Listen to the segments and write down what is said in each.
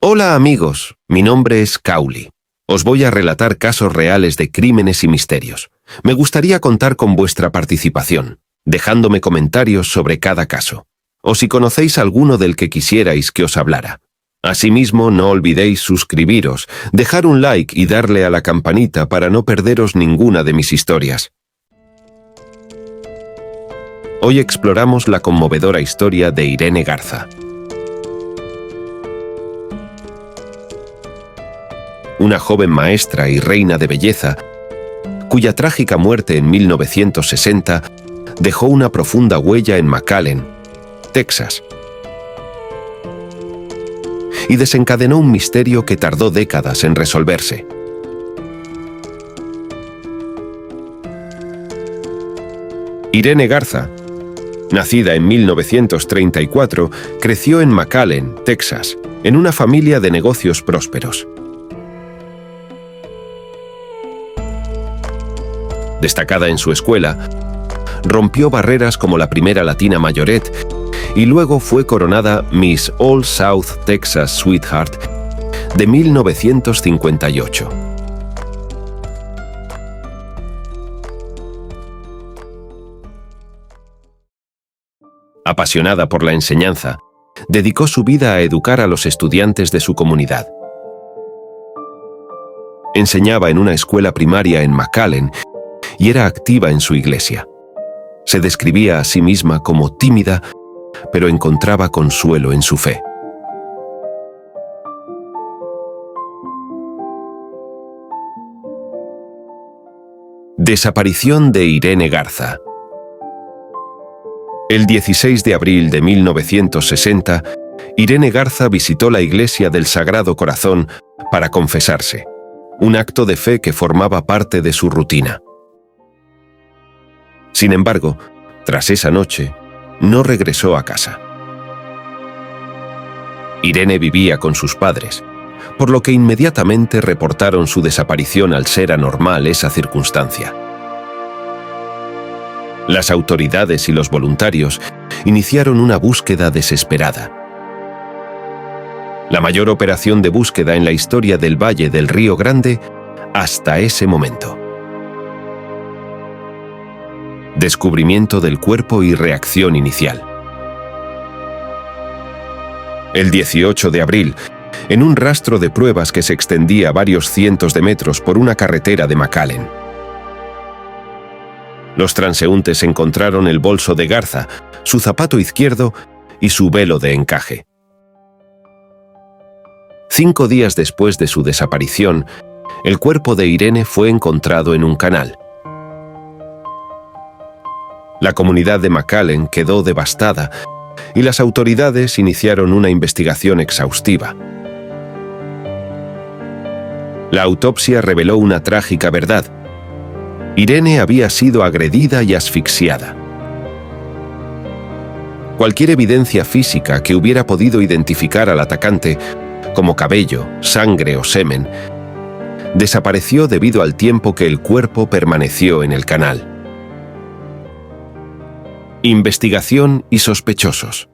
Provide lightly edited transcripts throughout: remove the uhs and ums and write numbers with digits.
Hola amigos, mi nombre es Cowley. Os voy a relatar casos reales de crímenes y misterios. Me gustaría contar con vuestra participación, dejándome comentarios sobre cada caso, o si conocéis alguno del que quisierais que os hablara. Asimismo, no olvidéis suscribiros, dejar un like y darle a la campanita para no perderos ninguna de mis historias. Hoy exploramos la conmovedora historia de Irene Garza. Una joven maestra y reina de belleza, cuya trágica muerte en 1960 dejó una profunda huella en McAllen, Texas, y desencadenó un misterio que tardó décadas en resolverse. Irene Garza, nacida en 1934, creció en McAllen, Texas, en una familia de negocios prósperos. Destacada en su escuela, rompió barreras como la primera latina mayoret y luego fue coronada Miss All South Texas Sweetheart de 1958. Apasionada por la enseñanza, dedicó su vida a educar a los estudiantes de su comunidad. Enseñaba en una escuela primaria en McAllen y era activa en su iglesia. Se describía a sí misma como tímida, pero encontraba consuelo en su fe. Desaparición de Irene Garza. El 16 de abril de 1960, Irene Garza visitó la iglesia del Sagrado Corazón para confesarse, un acto de fe que formaba parte de su rutina. Sin embargo, tras esa noche, no regresó a casa. Irene vivía con sus padres, por lo que inmediatamente reportaron su desaparición al ser anormal esa circunstancia. Las autoridades y los voluntarios iniciaron una búsqueda desesperada. La mayor operación de búsqueda en la historia del Valle del Río Grande hasta ese momento. Descubrimiento del cuerpo y reacción inicial. El 18 de abril, en un rastro de pruebas que se extendía varios cientos de metros por una carretera de McAllen, los transeúntes encontraron el bolso de Garza, su zapato izquierdo y su velo de encaje. 5 días después de su desaparición, el cuerpo de Irene fue encontrado en un canal. La comunidad de McAllen quedó devastada y las autoridades iniciaron una investigación exhaustiva. La autopsia reveló una trágica verdad. Irene había sido agredida y asfixiada. Cualquier evidencia física que hubiera podido identificar al atacante, como cabello, sangre o semen, desapareció debido al tiempo que el cuerpo permaneció en el canal. Investigación y sospechosos.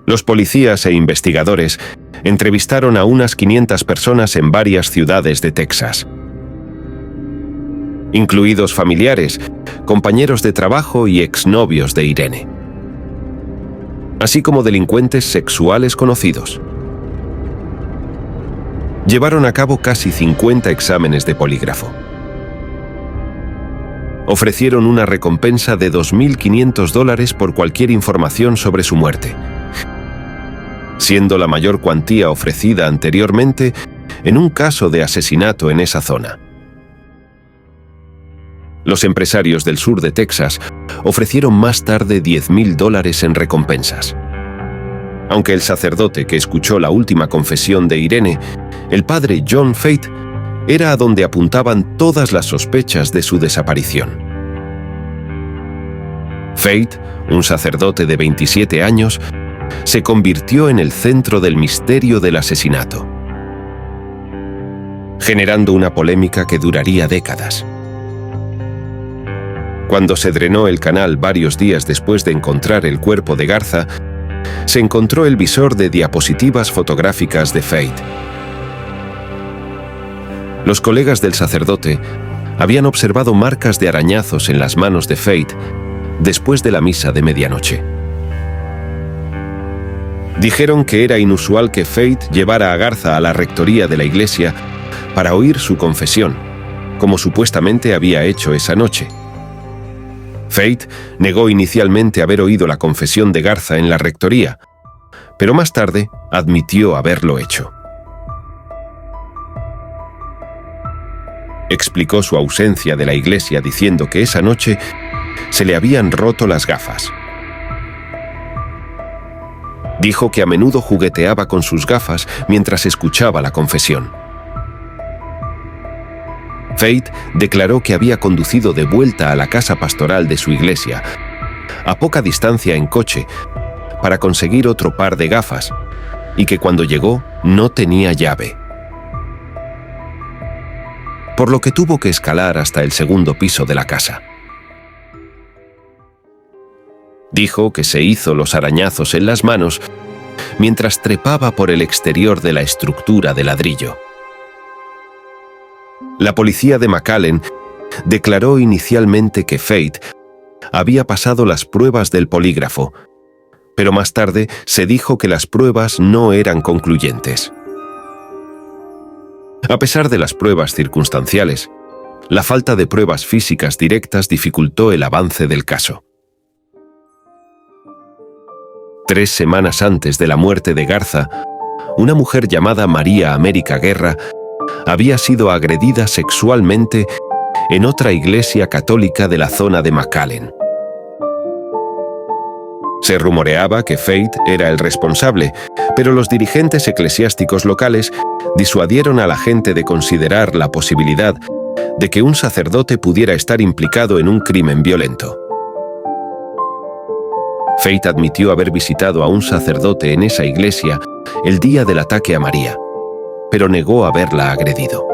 Los policías e investigadores entrevistaron a unas 500 personas en varias ciudades de Texas, incluidos familiares, compañeros de trabajo y exnovios de Irene, así como delincuentes sexuales conocidos. Llevaron a cabo casi 50 exámenes de polígrafo. Ofrecieron una recompensa de $2.500 por cualquier información sobre su muerte, siendo la mayor cuantía ofrecida anteriormente en un caso de asesinato en esa zona. Los empresarios del sur de Texas ofrecieron más tarde $10.000 en recompensas. Aunque el sacerdote que escuchó la última confesión de Irene, el padre John Fate, era a donde apuntaban todas las sospechas de su desaparición. Fate, un sacerdote de 27 años, se convirtió en el centro del misterio del asesinato, generando una polémica que duraría décadas. Cuando se drenó el canal varios días después de encontrar el cuerpo de Garza, se encontró el visor de diapositivas fotográficas de Faith. Los colegas del sacerdote habían observado marcas de arañazos en las manos de Faith después de la misa de medianoche. Dijeron que era inusual que Faith llevara a Garza a la rectoría de la iglesia para oír su confesión, como supuestamente había hecho esa noche. Faith negó inicialmente haber oído la confesión de Garza en la rectoría, pero más tarde admitió haberlo hecho. Explicó su ausencia de la iglesia diciendo que esa noche se le habían roto las gafas. Dijo que a menudo jugueteaba con sus gafas mientras escuchaba la confesión. Faith declaró que había conducido de vuelta a la casa pastoral de su iglesia, a poca distancia en coche, para conseguir otro par de gafas, y que cuando llegó no tenía llave. Por lo que tuvo que escalar hasta el segundo piso de la casa. Dijo que se hizo los arañazos en las manos mientras trepaba por el exterior de la estructura de ladrillo. La policía de McAllen declaró inicialmente que Faith había pasado las pruebas del polígrafo, pero más tarde se dijo que las pruebas no eran concluyentes. A pesar de las pruebas circunstanciales, la falta de pruebas físicas directas dificultó el avance del caso. 3 semanas antes de la muerte de Garza, una mujer llamada María América Guerra había sido agredida sexualmente en otra iglesia católica de la zona de McAllen. Se rumoreaba que Faith era el responsable, pero los dirigentes eclesiásticos locales disuadieron a la gente de considerar la posibilidad de que un sacerdote pudiera estar implicado en un crimen violento. Faith admitió haber visitado a un sacerdote en esa iglesia el día del ataque a María, pero negó haberla agredido.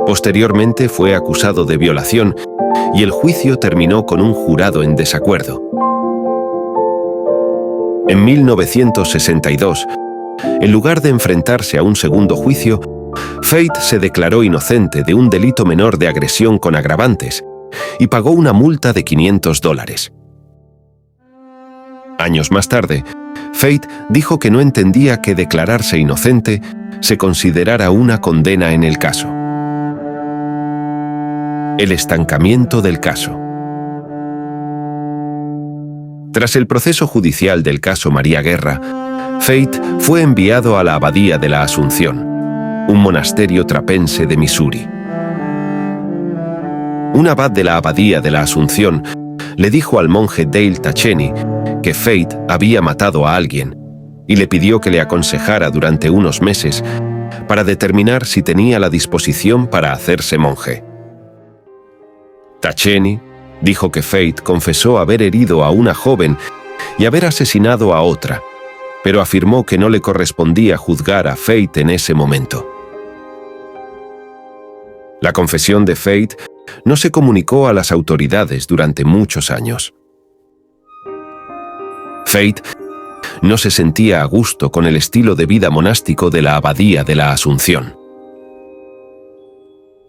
Posteriormente fue acusado de violación y el juicio terminó con un jurado en desacuerdo. En 1962, en lugar de enfrentarse a un segundo juicio, Faith se declaró inocente de un delito menor de agresión con agravantes y pagó una multa de $500. Años más tarde, Faith dijo que no entendía que declararse inocente se considerara una condena en el caso. El estancamiento del caso. Tras el proceso judicial del caso María Guerra, Faith fue enviado a la Abadía de la Asunción, un monasterio trapense de Missouri. Un abad de la Abadía de la Asunción le dijo al monje Dale Tacheni que Faith había matado a alguien y le pidió que le aconsejara durante unos meses para determinar si tenía la disposición para hacerse monje. Tacheni dijo que Faith confesó haber herido a una joven y haber asesinado a otra, pero afirmó que no le correspondía juzgar a Faith en ese momento. La confesión de Faith no se comunicó a las autoridades durante muchos años. Faith no se sentía a gusto con el estilo de vida monástico de la Abadía de la Asunción.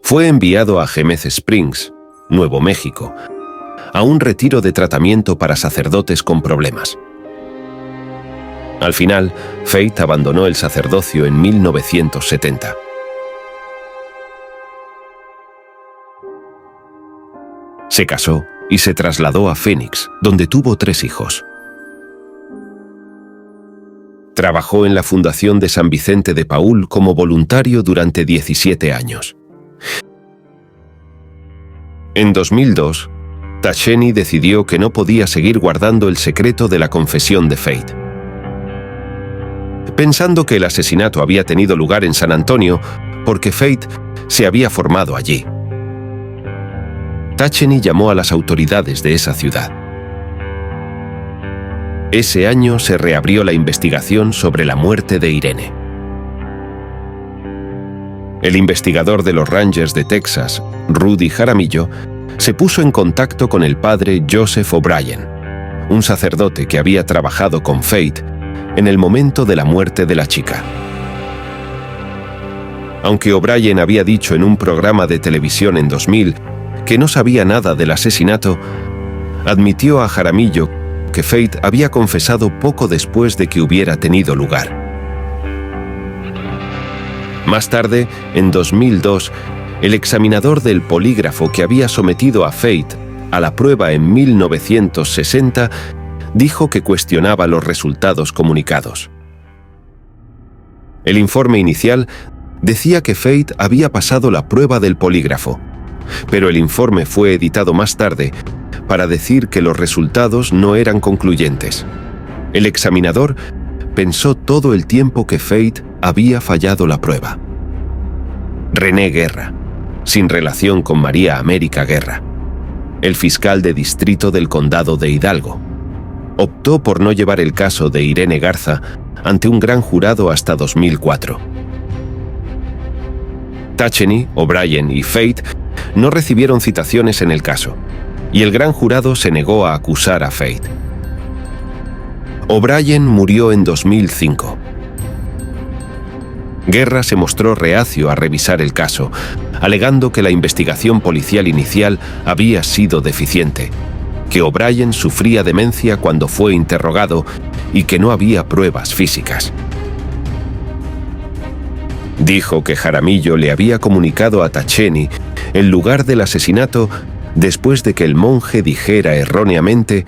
Fue enviado a Jemez Springs, Nuevo México, a un retiro de tratamiento para sacerdotes con problemas. Al final, Faith abandonó el sacerdocio en 1970. Se casó y se trasladó a Phoenix, donde tuvo 3 hijos. Trabajó en la Fundación de San Vicente de Paúl como voluntario durante 17 años. En 2002, Tacheni decidió que no podía seguir guardando el secreto de la confesión de Faith. Pensando que el asesinato había tenido lugar en San Antonio porque Faith se había formado allí. Tacheni llamó a las autoridades de esa ciudad. Ese año se reabrió la investigación sobre la muerte de Irene. El investigador de los Rangers de Texas, Rudy Jaramillo, se puso en contacto con el padre Joseph O'Brien, un sacerdote que había trabajado con Faith en el momento de la muerte de la chica. Aunque O'Brien había dicho en un programa de televisión en 2000 que no sabía nada del asesinato, admitió a Jaramillo que Faith había confesado poco después de que hubiera tenido lugar. Más tarde, en 2002, el examinador del polígrafo que había sometido a Faith a la prueba en 1960 dijo que cuestionaba los resultados comunicados. El informe inicial decía que Faith había pasado la prueba del polígrafo, pero el informe fue editado más tarde para decir que los resultados no eran concluyentes. El examinador pensó todo el tiempo que Faith había fallado la prueba. René Guerra, sin relación con María América Guerra, el fiscal de distrito del condado de Hidalgo, optó por no llevar el caso de Irene Garza ante un gran jurado hasta 2004. Tacheny, O'Brien y Faith no recibieron citaciones en el caso, y el gran jurado se negó a acusar a Faith. O'Brien murió en 2005. Guerra se mostró reacio a revisar el caso, alegando que la investigación policial inicial había sido deficiente, que O'Brien sufría demencia cuando fue interrogado y que no había pruebas físicas. Dijo que Jaramillo le había comunicado a Tacheny el lugar del asesinato después de que el monje dijera erróneamente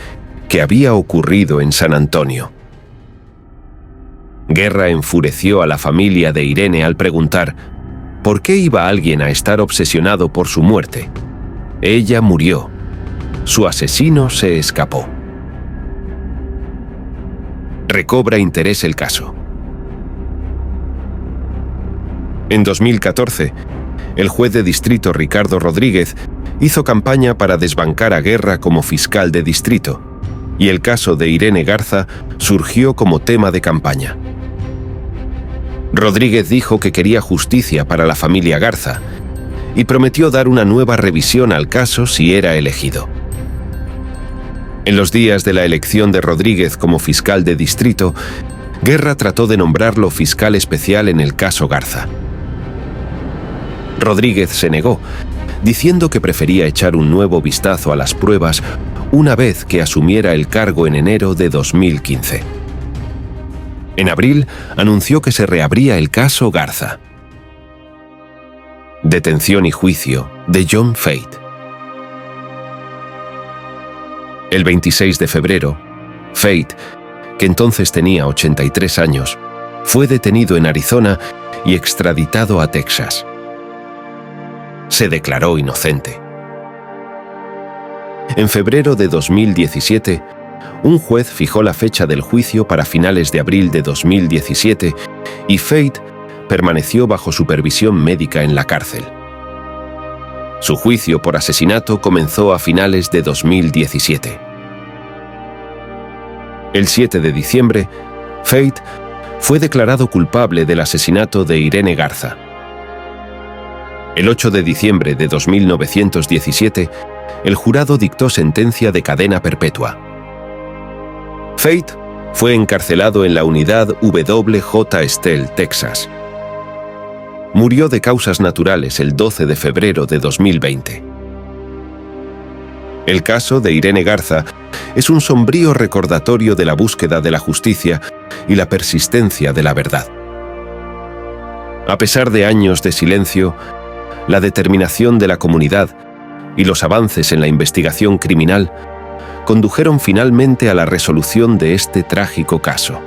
que había ocurrido en San Antonio. Guerra enfureció a la familia de Irene al preguntar ¿por qué iba alguien a estar obsesionado por su muerte? Ella murió. Su asesino se escapó. Recobra interés el caso. En 2014, el juez de distrito Ricardo Rodríguez hizo campaña para desbancar a Guerra como fiscal de distrito, y el caso de Irene Garza surgió como tema de campaña. Rodríguez dijo que quería justicia para la familia Garza y prometió dar una nueva revisión al caso si era elegido. En los días de la elección de Rodríguez como fiscal de distrito, Guerra trató de nombrarlo fiscal especial en el caso Garza. Rodríguez se negó, diciendo que prefería echar un nuevo vistazo a las pruebas una vez que asumiera el cargo en enero de 2015. En abril, anunció que se reabría el caso Garza. Detención y juicio de John Faith. El 26 de febrero, Faith, que entonces tenía 83 años, fue detenido en Arizona y extraditado a Texas. Se declaró inocente. En febrero de 2017, un juez fijó la fecha del juicio para finales de abril de 2017 y Faith permaneció bajo supervisión médica en la cárcel. Su juicio por asesinato comenzó a finales de 2017. El 7 de diciembre, Faith fue declarado culpable del asesinato de Irene Garza. El 8 de diciembre de 1917, el jurado dictó sentencia de cadena perpetua. Faith fue encarcelado en la unidad W.J. Stell, Texas. Murió de causas naturales el 12 de febrero de 2020. El caso de Irene Garza es un sombrío recordatorio de la búsqueda de la justicia y la persistencia de la verdad. A pesar de años de silencio, la determinación de la comunidad y los avances en la investigación criminal condujeron finalmente a la resolución de este trágico caso.